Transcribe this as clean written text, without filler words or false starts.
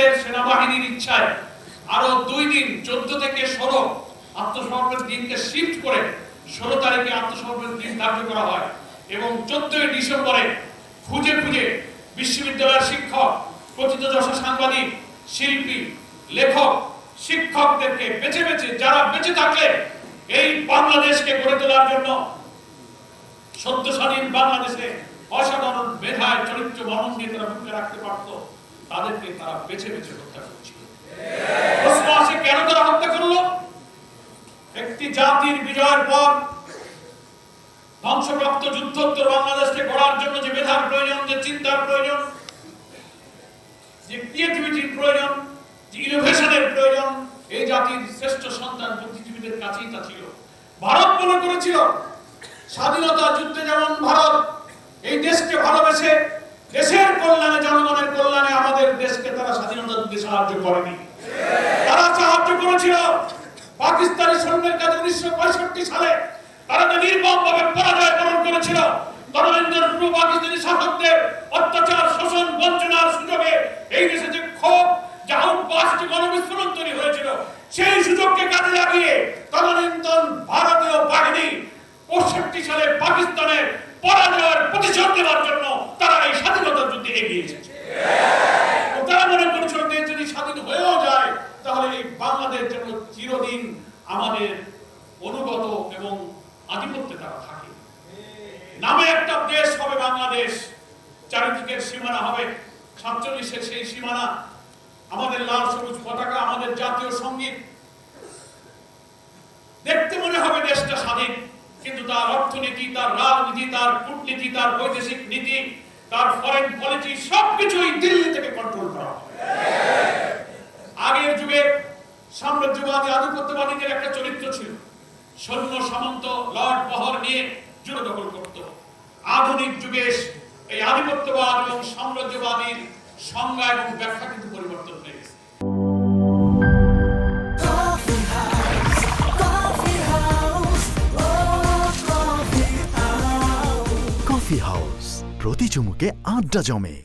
বাংলাদেশের সেনাবাহিনীর ইচ্ছায় আরো 2 দিন 14 থেকে 16 আত্মসমর্পণের দিনকে শিফট করে 16 তারিখে আত্মসমর্পণের দিন ধার্য করা হয় এবং 14 ডিসেম্বরে খুঁজে খুঁজে বিশ্ববিদ্যালয়ের শিক্ষক, প্রথিতযশা সাংবাদিক, শিল্পী, লেখক, শিক্ষকদেরকে বেছে বেছে যারা বেঁচে থাকলে এই বাংলাদেশকে গড়ে তোলার জন্য সদ্য স্বাধীন বাংলাদেশে অসাধারণ মেধায় চরিত্র বহন দিয়ে তারা ভূমিকা রাখতে পারত, তাদেরকে তারা বেছে বেছে হত্যা করছিল। প্রশ্ন আসে, কেন তারা হত্যা করলো? একটি জাতির বিজয়ের পর ধ্বংসপ্রাপ্ত যুদ্ধোত্তর বাংলাদেশকে গড়ার জন্য যে মেধার প্রয়োজন, যে চিন্তার প্রয়োজন, যে ক্রিয়েটিভিটির প্রয়োজন, যে ইনোভেশনের প্রয়োজন, এই জাতির শ্রেষ্ঠ সন্তান বুদ্ধিজীবীদের কাছেই তা ছিল। ভারত মনে করেছিল স্বাধীনতা যুদ্ধে যেমন ভারত এই দেশকে ভালোবেসে দেশের কল্যাণে, জনগণের কল্যাণে আমাদের দেশকে তারা স্বাধীনতা যুদ্ধে সাহায্য করেনি। তারা সাহায্য করেছিল পাকিস্তানি সৈন্যের কাছে 1965 সালে তারা যে নির্মমভাবে পরাজয় বরণ করেছিল। তদনন্তর পূর্ব পাকিস্তানি শাসকদের অত্যাচার, শোষণ, বঞ্চনার সুযোগে এই দেশে যে ক্ষোভ, যে আউটবাস, যে গণবিস্ফোরণ তৈরি হয়েছিল, সেই সুযোগকে কাজে লাগিয়ে তদনন্তর ভারতীয় বাহিনী 65 সালে পাকিস্তানের পরাজয়ের প্রতিশোধ নেওয়ার জন্য তারা এই স্বাধীনতা যুদ্ধে এগিয়ে এসেছে। তারা মনে করেছিল দেশ যদি স্বাধীন হয়েও যায় তাহলে এই বাংলাদেশ যেন চিরদিন আমাদের অনুগত এবং আধিপত্যে তারা থাকে। নামে একটা দেশ হবে বাংলাদেশ, চারিদিকের সীমানা হবে 47-এর সেই সীমানা, আমাদের লাল সবুজ পতাকা, আমাদের জাতীয় সঙ্গীত। দেখতে মনে হবে দেশটা স্বাধীন, কিন্তু তার অর্থনীতি, তার রাজনীতি, তার কূটনীতি, তার বৈদেশিক নীতি, তার ফরেন পলিসি সবকিছুই দিল্লি থেকে কন্ট্রোল করা হয়। আগের যুগে সাম্রাজ্যবাদী আধিপত্যবাদীদের একটা চরিত্র ছিল, সৈন্য সামন্ত লর্ড বহর নিয়ে জুড়ে দখল করত। আধুনিক যুগে এই আধিপত্যবাদ এবং সাম্রাজ্যবাদীর সংজ্ঞা এবং ব্যাখ্যা কিন্তু পরিবর্তন হয়ে গেছে। কফি হাউস, প্রতি চুমুকে আড্ডা জমে।